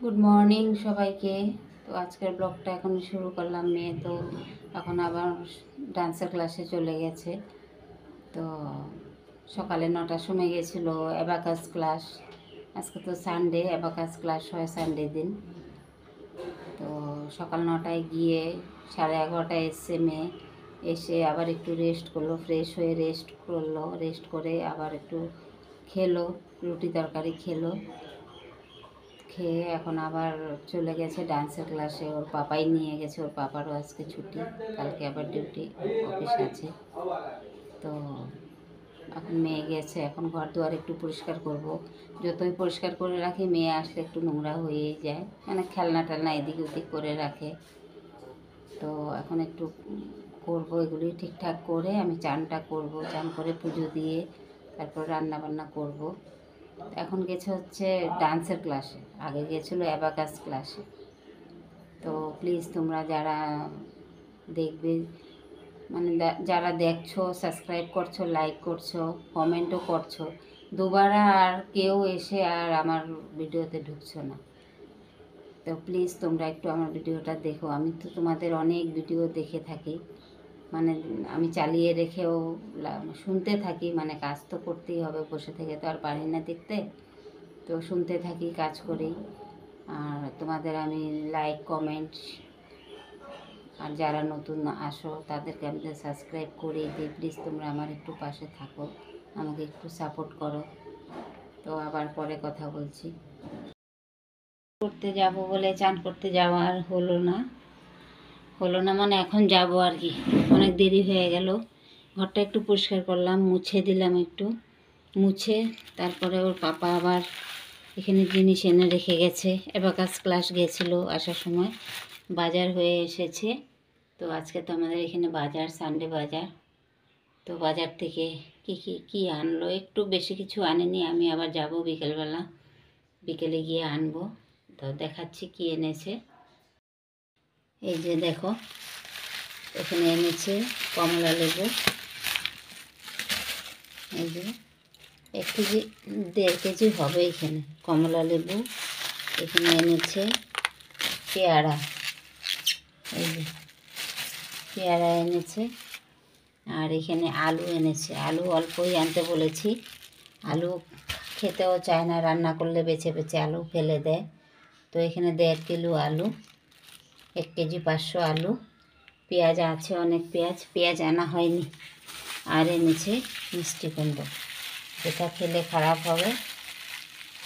Good morning সবাইকে। তো আজকের ব্লগটা এখন শুরু করলাম। মেয়ে তো এখন আবার ডান্সের ক্লাসে চলে গেছে। তো সকালে 9টার সময় গেছিলো অ্যাবাকাস ক্লাস। আজকে তো সানডে, অ্যাবাকাস ক্লাস হয় সানডে দিন। তো সকাল 9টায় গিয়ে 11:30টায় এসছে মেয়ে। এসে আবার একটু রেস্ট করলো, ফ্রেশ হয়ে রেস্ট করলো, রেস্ট করে আবার একটু খেলো, রুটি তরকারি খেলো। খেয়ে এখন আবার চলে গেছে ডান্সের ক্লাসে। ওর পাপাই নিয়ে গেছে, ওর পাপারও আজকে ছুটি, কালকে আবার ডিউটি অফিস আছে। তো এখন মেয়ে গেছে, এখন ঘর দুয়ার একটু পরিষ্কার করব। যতই পরিষ্কার করে রাখি মেয়ে আসলে একটু নোংরা হয়েই যায়, মানে খেলনা টেলনা এদিক ওদিক করে রাখে। তো এখন একটু করবো, এগুলি ঠিকঠাক করে আমি চানটা করব, চান করে পুজো দিয়ে তারপর রান্না বান্না করব। এখন গেছে হচ্ছে ডান্সের ক্লাসে, আগে গেছিলো অ্যাবাকাস ক্লাসে। তো প্লিজ তোমরা যারা দেখবে, মানে যারা দেখছো, সাবস্ক্রাইব করছো, লাইক করছো, কমেন্টও করছো, দুবার আর কেউ এসে আর আমার ভিডিওতে ঢুকছো না। তো প্লিজ তোমরা একটু আমার ভিডিওটা দেখো। আমি তো তোমাদের অনেক ভিডিও দেখে থাকি, মানে আমি চালিয়ে রেখেও শুনতে থাকি, মানে কাজ তো করতেই হবে, বসে থেকে তো আর পারি না দেখতে। তো শুনতে থাকি, কাজ করি। আর তোমাদের আমি লাইক কমেন্ট, আর যারা নতুন আসো তাদেরকে আমি সাবস্ক্রাইব করে দিই। প্লিজ তোমরা আমার একটু পাশে থাকো, আমাকে একটু সাপোর্ট করো। তো আবার পরে কথা বলছি। করতে যাব বলে চান করতে যাওয়া আর হলো না মানে এখন যাব আর কি, অনেক দেরি হয়ে গেল। ঘরটা একটু পরিষ্কার করলাম, মুছে দিলাম একটু, মুছে তারপরে ওর পাপা আবার এখানে জিনিস এনে রেখে গেছে। অ্যাবাকাস ক্লাস গেছিলো, আসার সময় বাজার হয়ে এসেছে। তো আজকে তো আমাদের এখানে বাজার, সানডে বাজার। তো বাজার থেকে কি আনলো, একটু বেশি কিছু আনেনি। আমি আবার যাব বিকেলবেলা, বিকেলে গিয়ে আনবো। তো দেখাচ্ছি কি এনেছে। এই যে দেখো, এখানে এনেছে কমলা লেবু। এই যে 1 কেজি 1.5 কেজি হবে এখানে কমলা লেবু। এখানে এনেছে পেয়ারা, এই যে পেয়ারা এনেছে। আর এখানে আলু এনেছে, আলু অল্পই আনতে বলেছি। আলু খেতেও চায় না, রান্না করলে বেছে বেছে আলু ফেলে দেয়। তো এখানে 1.5 কিলো আলু, 1 কেজি 500 আলু। পেঁয়াজ আছে, অনেক পেঁয়াজ আনা হয়নি। আর এনেছে মিষ্টি কুমড়ো, যেটা খেলে খারাপ হবে,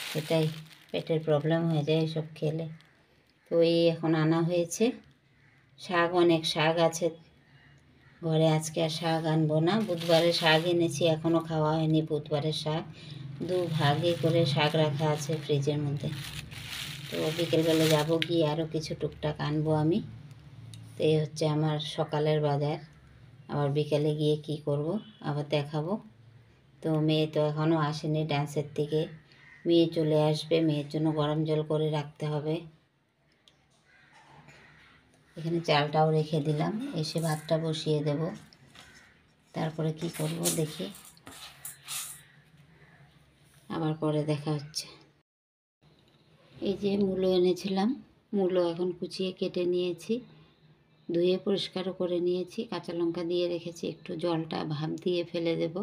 সেটাই পেটের প্রবলেম হয়ে যায় এসব খেলে। তো এই এখন আনা হয়েছে। শাক, অনেক শাক আছে ঘরে, আজকে আর শাক আনবো না। বুধবারের শাক এনেছি, এখনও খাওয়া হয়নি বুধবারের শাক। 2 ভাগে করে শাক রাখা আছে ফ্রিজের মধ্যে। তো বিকেলবেলা যাব, গিয়ে আরও কিছু টুকটাক আনবো আমি। তো এই হচ্ছে আমার সকালের বাজার। আবার বিকেলে গিয়ে কি করব আবার দেখাবো। তো মেয়ে তো এখনও আসেনি ডান্সের থেকে, মেয়ে চলে আসবে, মেয়ের জন্য গরম জল করে রাখতে হবে। এখানে চালটাও রেখে দিলাম, এসে ভাতটা বসিয়ে দেব। তারপরে কি করব দেখি, আবার পরে দেখা হচ্ছে। এই যে মূলো এনেছিলাম, মূলো এখন কুচিয়ে কেটে নিয়েছি, ধুয়ে পরিষ্কারও করে নিয়েছি, কাঁচা লঙ্কা দিয়ে রেখেছি। একটু জলটা ভাপ দিয়ে ফেলে দেব।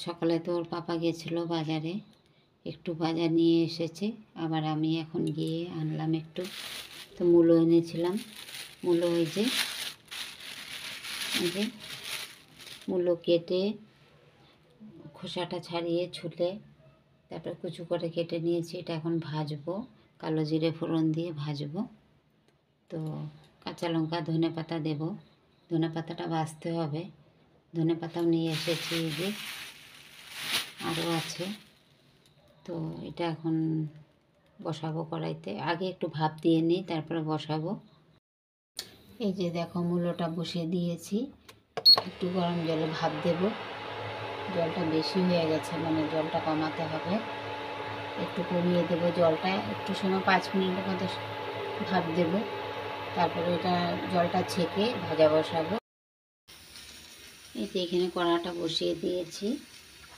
সকালে তো ওর পাপা গেছিলো বাজারে, একটু বাজার নিয়ে এসেছে, আবার আমি এখন গিয়ে আনলাম একটু। তো মূলো এনেছিলাম, মূলো এই যে মূলো কেটে খোসাটা ছাড়িয়ে ছুলে তারপর কুচু করে কেটে নিয়েছি। এটা এখন ভাজবো, কালো জিরে ফোড়ন দিয়ে ভাজবো। তো কাঁচা লঙ্কা, ধনে পাতা দেবো, ধনে পাতাটা ভাজতে হবে। ধনে পাতাও নিয়ে এসেছি, এই যে আরও আছে। তো এটা এখন বসাবো কড়াইতে, আগে একটু ভাপ দিয়ে নিই তারপরে বসাবো। এই যে দেখো মূলোটা বসিয়ে দিয়েছি, একটু গরম জলে ভাপ দেব। জলটা বেশি হয়ে গেছে, মানে জলটা কমাতে হবে, একটু কমিয়ে দেবো জলটা। একটু সময় 5 মিনিটের মতো ভাপ দেব, তারপরে এটা জলটা ছেঁকে ভাজা বসাবো। এই যে এখানে কড়াটা বসিয়ে দিয়েছি,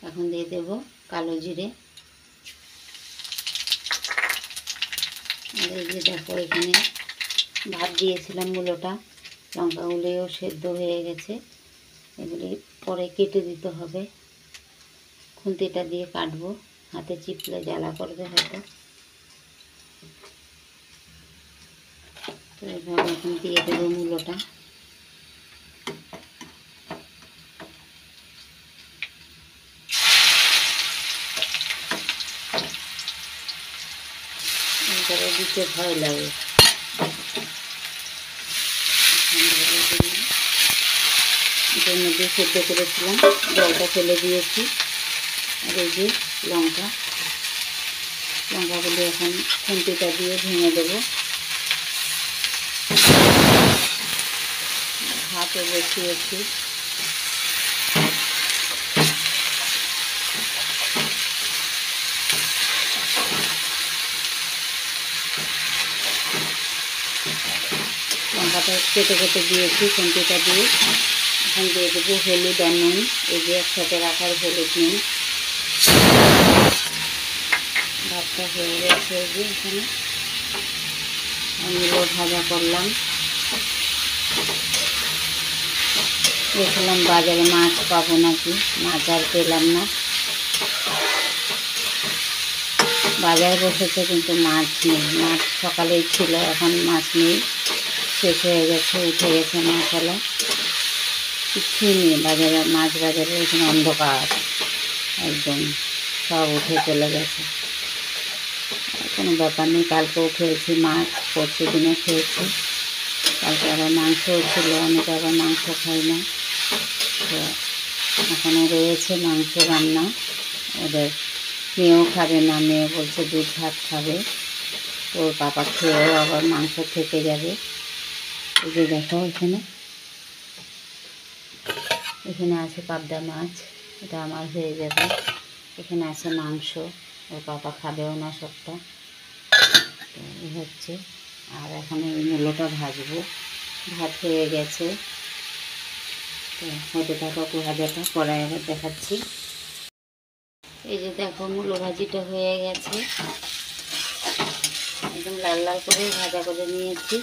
এখন দিয়ে দেব কালো জিরে, আর এই যে দেখো এখানে ভাত দিয়েছিলাম, মূলোটা লঙ্কাগুলিও সেদ্ধ হয়ে গেছে। এগুলি পরে কেটে দিতে হবে, খুন্তিটা দিয়ে কাটবো, হাতে চিপলে জ্বালা করবে হয়তো। তো এইভাবে এখন দিয়ে দেবো মূলোটা। এইভাবে দিতে ভয় লাগে, এটার মধ্যে সেদ্ধ করেছিলাম, জলটা ফেলে দিয়েছি। আর এই যে লঙ্কাগুলি এখন খুন্তিটা দিয়ে ভেঙে দেবো। ভাতও বসিয়েছি। লঙ্কাটা কেটে কেটে দিয়েছি খুন্তিটা দিয়ে। এখন দিয়ে দেবো হলুদ আর নুন, এই যে একসাথে রাখার হলুদ নুন। ভাতটা হয়ে গেছে, এই যে এখানে আমিও ভাজা করলাম। দেখলাম বাজারে মাছ পাবো নাকি, মাছ আর পেলাম না। বাজারে বসেছে কিন্তু মাছ নেই, মাছ সকালেই ছিল, এখন মাছ নেই, শেষ হয়ে গেছে, উঠে গেছে মাছওয়ালা। কিছুই নেই বাজারে, মাছ বাজারে এখানে অন্ধকার একদম, সব উঠে চলে গেছে। কোনো ব্যাপার নেই, কালকেও খেয়েছি মাছ, পরশু দিনও খেয়েছি, কালকে আবার মাংসও ছিল, অনেকে আবার মাংস খাই না। তো এখনও রয়েছে মাংস রান্না, ওদের মেয়েও খাবে না, মেয়ে বলছে দুধ ভাত খাবে, তো ওর পাপা খেয়েও আবার মাংস থেকে যাবে। এই যে দেখো এখানে আছে পাবদা মাছ, এটা আমার হয়ে যাবে। এখানে আছে মাংস, ওর পাপা খাবেও না সবটা, তো এই হচ্ছে। আর এখন এই মূলোটা ভাজবো, ভাত হয়ে গেছে, তো হতে থাকা ভাজাটা কড়াই আবার দেখাচ্ছি। এই যে দেখো মূলো ভাজিটা হয়ে গেছে, একদম লাল লাল করে ভাজা করে নিয়েছি।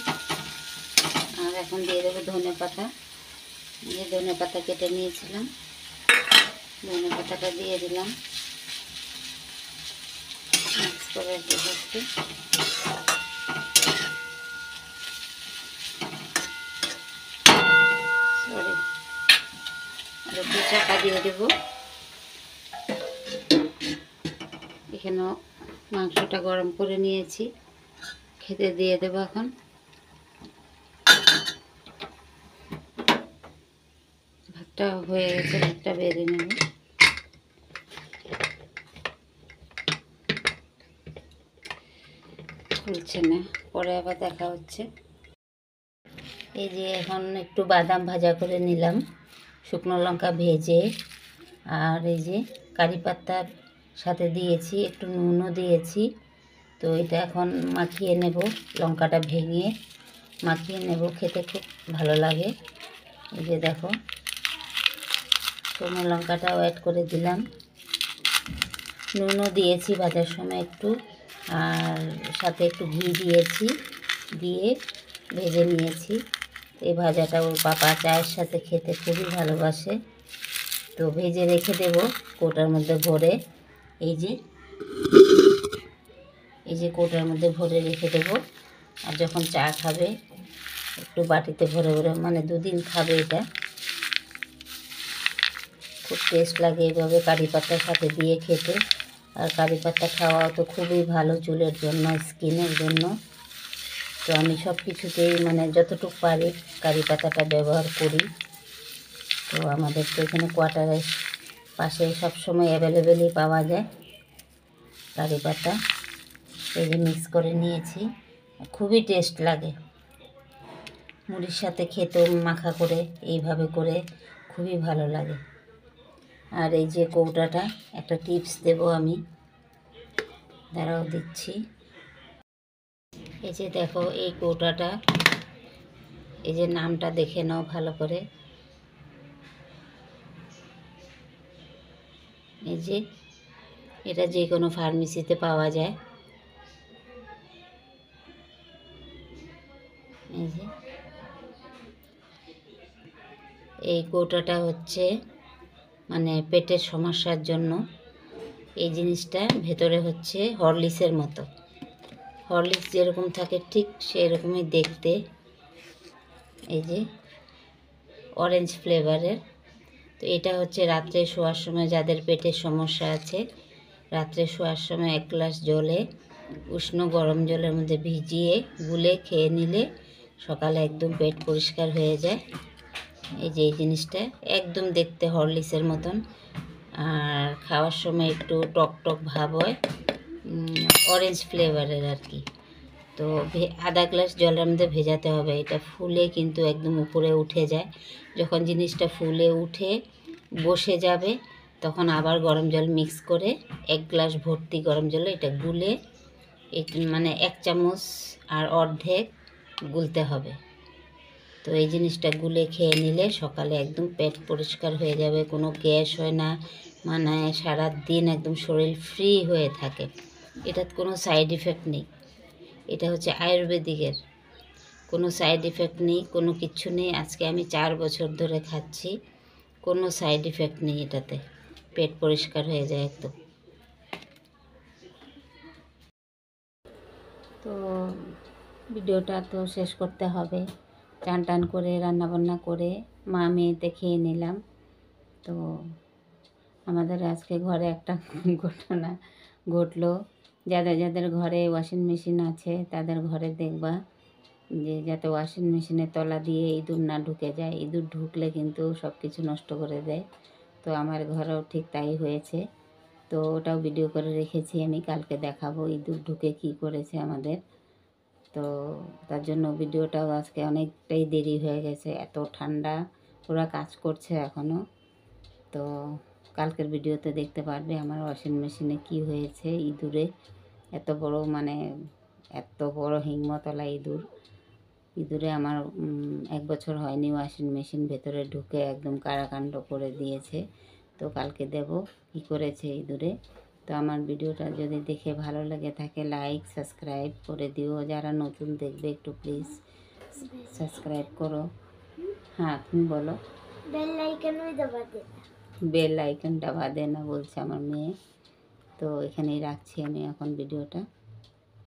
আর এখন দিয়ে দেবো ধনে পাতা, যে ধনে পাতা কেটে নিয়েছিলাম, ধনে পাতাটা দিয়ে দিলাম, মিক্স করে দেখাচ্ছি। সরি, আর একটু চাপা দিয়ে দেবো। এখানেও মাংসটা গরম করে নিয়েছি, খেতে দিয়ে দেবো এখন। ভাতটা হয়ে গেছে, ভাতটা বেড়ে নেব। খুলছে না, পরে আবার দেখা হচ্ছে। এই যে এখন একটু বাদাম ভাজা করে নিলাম, শুকনো লঙ্কা ভেজে, আর এই যে কারি পাতার সাথে দিয়েছি, একটু নুনও দিয়েছি। তো এটা এখন মাখিয়ে নেব, লঙ্কাটা ভেঙে মাখিয়ে নেব, খেতে খুব ভালো লাগে। এই যে দেখো শুকনো লঙ্কাটাও অ্যাড করে দিলাম, নুনও দিয়েছি ভাজার সময় একটু, আর সাথে একটু ঘি দিয়েছি, দিয়ে ভেজে নিয়েছি। এই ভাজাটা ওর পাপা চায়ের সাথে খেতে খুবই ভালোবাসে, তো ভেজে রেখে দেব কৌটার মধ্যে ভরে। এই যে কৌটার মধ্যে ভরে রেখে দেব, আর যখন চা খাবে একটু বাটিতে ভরে ভরে, মানে দুদিন খাবে এটা, খুব টেস্ট লাগে এভাবে কারি পাতার সাথে দিয়ে খেতে। আর কারি পাতা খাওয়াও তো খুবই ভালো চুলের জন্য, স্কিনের জন্য। তো আমি সব কিছুতেই মানে যতটুকু পারি কারি পাতাটা ব্যবহার করি। তো আমাদের তো এখানে কোয়ার্টারের পাশে সবসময় অ্যাভেলেবেলই পাওয়া যায় কারি পাতা। এই যে মিক্স করে নিয়েছি, খুবই টেস্ট লাগে, মুড়ির সাথে খেতেও মাখা করে এইভাবে করে খুবই ভালো লাগে। আর এই যে কৌটাটা একটা টিপস দেব আমি, দাঁড়াও দিচ্ছি। এই যে দেখো এই কৌটাটা, এই যে নামটা দেখে নাও ভালো করে, এই যে এটা যে কোনো ফার্মেসিতে পাওয়া যায়। এই যে এই কৌটাটা হচ্ছে মানে পেটের সমস্যার জন্য। এই জিনিসটা ভেতরে হচ্ছে হরলিক্সের মতো, হরলিক্স যেরকম থাকে ঠিক সেরকমই দেখতে। এই যে অরেঞ্জ ফ্লেভারের। তো এটা হচ্ছে রাত্রে শোয়ার সময় যাদের পেটের সমস্যা আছে, রাত্রে শোয়ার সময় 1 গ্লাস জলে উষ্ণ গরম জলের মধ্যে ভিজিয়ে গুলে খেয়ে নিলে সকালে একদম পেট পরিষ্কার হয়ে যায়। এই যে এই জিনিসটা একদম দেখতে হরলিক্সের মতন, আর খাওয়ার সময় একটু টক টক ভাব হয়, অরেঞ্জ ফ্লেভারের আর কি। তো আধা গ্লাস জলের মধ্যে ভেজাতে হবে। এটা ফুলে কিন্তু একদম উপরে উঠে যায়। যখন জিনিসটা ফুলে উঠে বসে যাবে তখন আবার গরম জল মিক্স করে 1 গ্লাস ভর্তি গরম জলে এটা গুলে মানে 1 চামচ আর অর্ধেক গুলতে হবে। তো এই জিনিসটা গুলে খেয়ে নিলে সকালে একদম পেট পরিষ্কার হয়ে যাবে, কোনো গ্যাস হয় না, মানে সারা দিন একদম শরীর ফ্রি হয়ে থাকে। এটার কোনো সাইড ইফেক্ট নেই। এটা হচ্ছে আয়ুর্বেদিকের, কোনো সাইড ইফেক্ট নেই, কোনো কিচ্ছু নেই। আজকে আমি 4 বছর ধরে খাচ্ছি, কোনো সাইড ইফেক্ট নেই এটাতে, পেট পরিষ্কার হয়ে যায় একদম। তো ভিডিওটা তো শেষ করতে হবে। চান টান করে রান্নাবান্না করে মা মেয়েতে খেয়ে নিলাম। তো আমাদের আজকে ঘরে একটা ঘটনা ঘটলো। যাদের যাদের ঘরে ওয়াশিং মেশিন আছে তাদের ঘরে দেখবা যে যাতে ওয়াশিং মেশিনের তলা দিয়ে ইঁদুর না ঢুকে যায়। ইঁদুর ঢুকলে কিন্তু সব কিছু নষ্ট করে দেয়। তো আমার ঘরেও ঠিক তাই হয়েছে। তো ওটাও ভিডিও করে রেখেছি, আমি কালকে দেখাবো ইঁদুর ঢুকে কি করেছে আমাদের। তো তার জন্য ভিডিওটাও আজকে অনেকটাই দেরি হয়ে গেছে, এত ঠান্ডা, ওরা কাজ করছে এখনও। তো কালকের ভিডিওতে দেখতে পারবে আমার ওয়াশিং মেশিনে কি হয়েছে ইঁদুরে। এত বড় মানে এত বড় হিংমতলা ইঁদুরে আমার 1 বছর হয়নি ওয়াশিং মেশিন ভেতরে ঢুকে একদম কারাকাণ্ড করে দিয়েছে। তো কালকে দেব কি করেছে ইঁদুরে। তো আমার ভিডিওটা যদি দেখে ভালো লেগে থাকে লাইক সাবস্ক্রাইব করে দিও, যারা নতুন দেখবে একটু প্লিজ সাবস্ক্রাইব করো। হ্যাঁ তুমি বলো। বেল আইকন দাবা দেনা বলছে আমার মেয়ে। তো এখানেই রাখছি আমি এখন ভিডিওটা।